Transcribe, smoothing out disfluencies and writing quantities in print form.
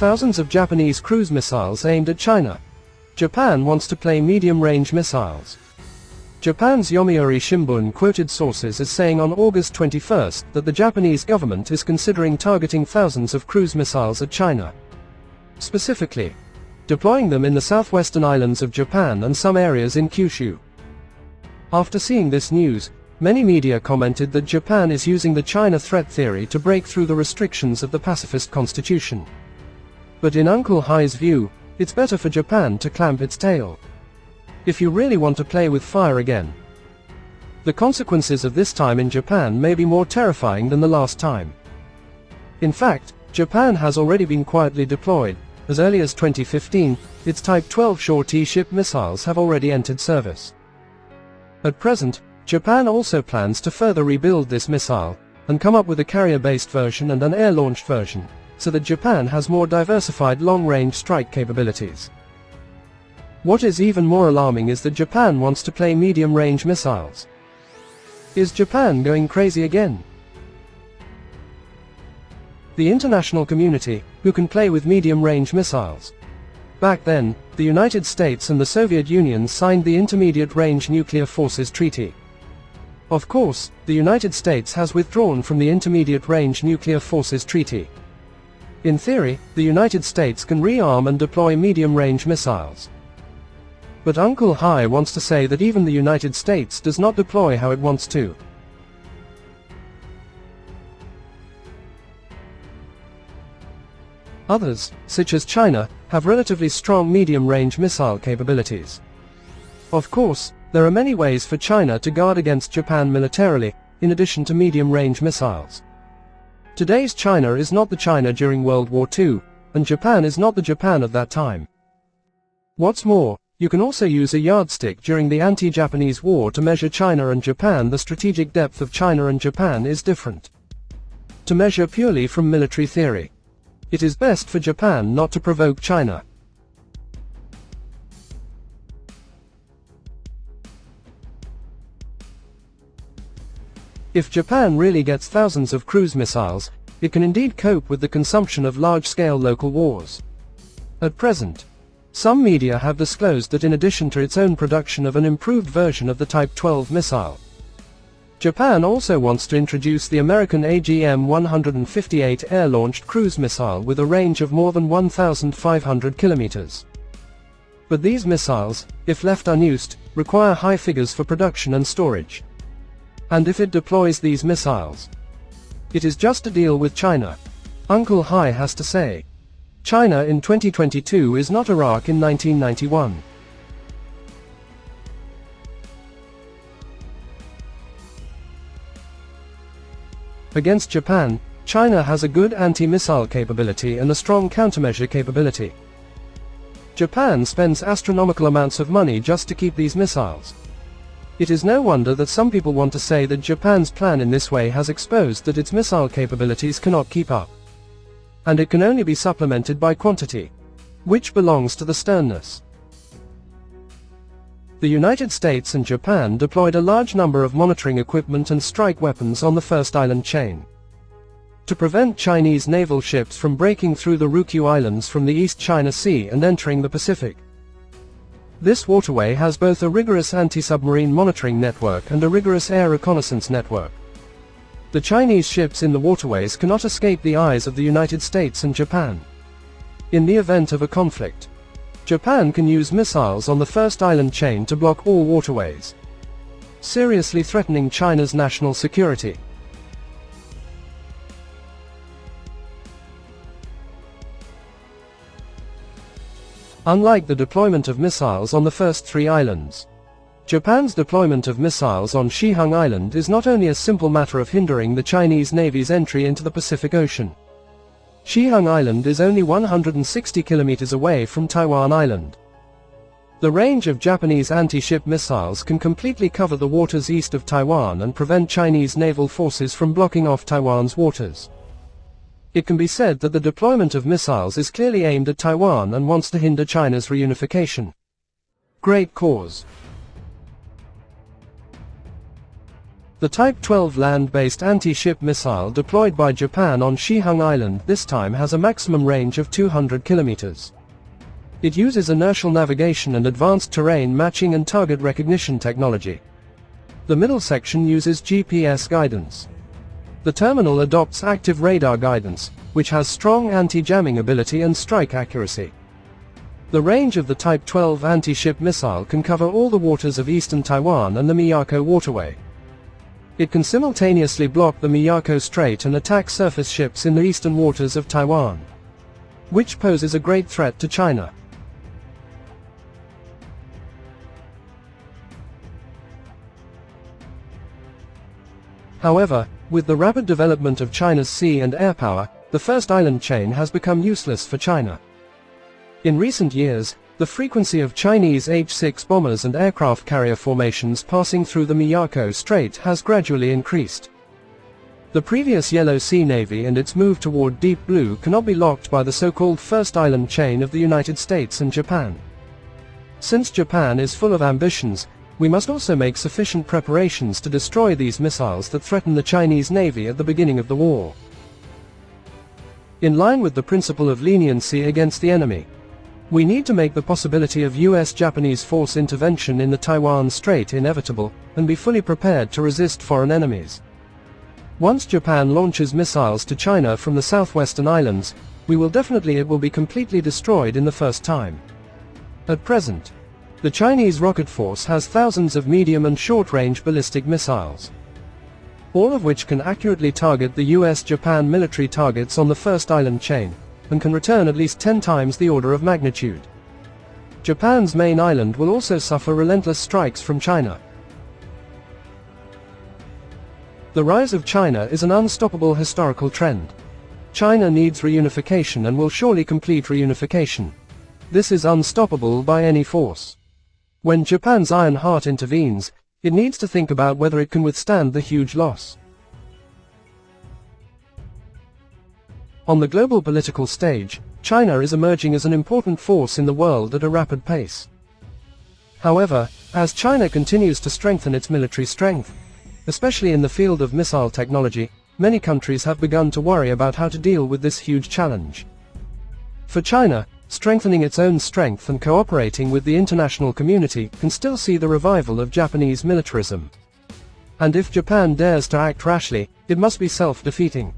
thousands of Japanese cruise missiles aimed at China. Japan wants to play medium-range missiles. Japan's Yomiuri Shimbun quoted sources as saying on August 21 that the Japanese government is considering targeting thousands of cruise missiles at China. Specifically, deploying them in the southwestern islands of Japan and some areas in Kyushu. After seeing this news, many media commented that Japan is using the China threat theory to break through the restrictions of the pacifist constitution. But in Uncle Hai's view, it's better for Japan to clamp its tail. If you really want to play with fire again, the consequences of this time in Japan may be more terrifying than the last time. In fact, Japan has already been quietly deployed. As early as 2015, its Type 12 short-ship missiles have already entered service. At present, Japan also plans to further rebuild this missile, and come up with a carrier-based version and an air-launched version, so that Japan has more diversified long-range strike capabilities. What is even more alarming is that Japan wants to play medium-range missiles. Is Japan going crazy again? The international community, who can play with medium-range missiles. Back then, the United States and the Soviet Union signed the Intermediate-Range Nuclear Forces Treaty. Of course, the United States has withdrawn from the Intermediate-Range Nuclear Forces Treaty. In theory, the United States can rearm and deploy medium-range missiles. But Uncle Hai wants to say that even the United States does not deploy how it wants to. Others, such as China, have relatively strong medium-range missile capabilities. Of course, there are many ways for China to guard against Japan militarily, in addition to medium-range missiles. Today's China is not the China during World War II, and Japan is not the Japan of that time. What's more, you can also use a yardstick during the anti-Japanese war to measure China and Japan. The strategic depth of China and Japan is different. To measure purely from military theory, it is best for Japan not to provoke China. If Japan really gets thousands of cruise missiles, it can indeed cope with the consumption of large-scale local wars. At present, some media have disclosed that in addition to its own production of an improved version of the Type 12 missile, Japan also wants to introduce the American AGM-158 air-launched cruise missile with a range of more than 1,500 kilometers. But these missiles, if left unused, require high figures for production and storage. And if it deploys these missiles, it is just a deal with China. Uncle Hai has to say. China in 2022 is not Iraq in 1991. Against Japan, China has a good anti-missile capability and a strong countermeasure capability. Japan spends astronomical amounts of money just to keep these missiles. It is no wonder that some people want to say that Japan's plan in this way has exposed that its missile capabilities cannot keep up. And it can only be supplemented by quantity, which belongs to the sternness. The United States and Japan deployed a large number of monitoring equipment and strike weapons on the first island chain, to prevent Chinese naval ships from breaking through the Ryukyu Islands from the East China Sea and entering the Pacific. This waterway has both a rigorous anti-submarine monitoring network and a rigorous air reconnaissance network. The Chinese ships in the waterways cannot escape the eyes of the United States and Japan. In the event of a conflict, Japan can use missiles on the first island chain to block all waterways, seriously threatening China's national security. Unlike the deployment of missiles on the first three islands, Japan's deployment of missiles on Shihang Island is not only a simple matter of hindering the Chinese Navy's entry into the Pacific Ocean. Shihang Island is only 160 kilometers away from Taiwan Island. The range of Japanese anti-ship missiles can completely cover the waters east of Taiwan and prevent Chinese naval forces from blocking off Taiwan's waters. It can be said that the deployment of missiles is clearly aimed at Taiwan and wants to hinder China's reunification. Great cause. The Type 12 land-based anti-ship missile deployed by Japan on Shihang Island this time has a maximum range of 200 kilometers. It uses inertial navigation and advanced terrain matching and target recognition technology. The middle section uses GPS guidance. The terminal adopts active radar guidance, which has strong anti-jamming ability and strike accuracy. The range of the Type 12 anti-ship missile can cover all the waters of eastern Taiwan and the Miyako waterway. It can simultaneously block the Miyako Strait and attack surface ships in the eastern waters of Taiwan, which poses a great threat to China. However, with the rapid development of China's sea and air power, the first island chain has become useless for China. In recent years, the frequency of Chinese H-6 bombers and aircraft carrier formations passing through the Miyako Strait has gradually increased. The previous Yellow Sea Navy and its move toward Deep Blue cannot be locked by the so-called first island chain of the United States and Japan. Since Japan is full of ambitions, we must also make sufficient preparations to destroy these missiles that threaten the Chinese Navy at the beginning of the war. In line with the principle of leniency against the enemy, we need to make the possibility of US-Japanese force intervention in the Taiwan Strait inevitable, and be fully prepared to resist foreign enemies. Once Japan launches missiles to China from the southwestern islands, it will be completely destroyed in the first time. At present, the Chinese rocket force has thousands of medium and short-range ballistic missiles, all of which can accurately target the US-Japan military targets on the first island chain, and can return at least 10 times the order of magnitude. Japan's main island will also suffer relentless strikes from China. The rise of China is an unstoppable historical trend. China needs reunification and will surely complete reunification. This is unstoppable by any force. When Japan's Iron Heart intervenes, it needs to think about whether it can withstand the huge loss. On the global political stage, China is emerging as an important force in the world at a rapid pace. However, as China continues to strengthen its military strength, especially in the field of missile technology, many countries have begun to worry about how to deal with this huge challenge. For China, strengthening its own strength and cooperating with the international community can still see the revival of Japanese militarism. And if Japan dares to act rashly, it must be self-defeating.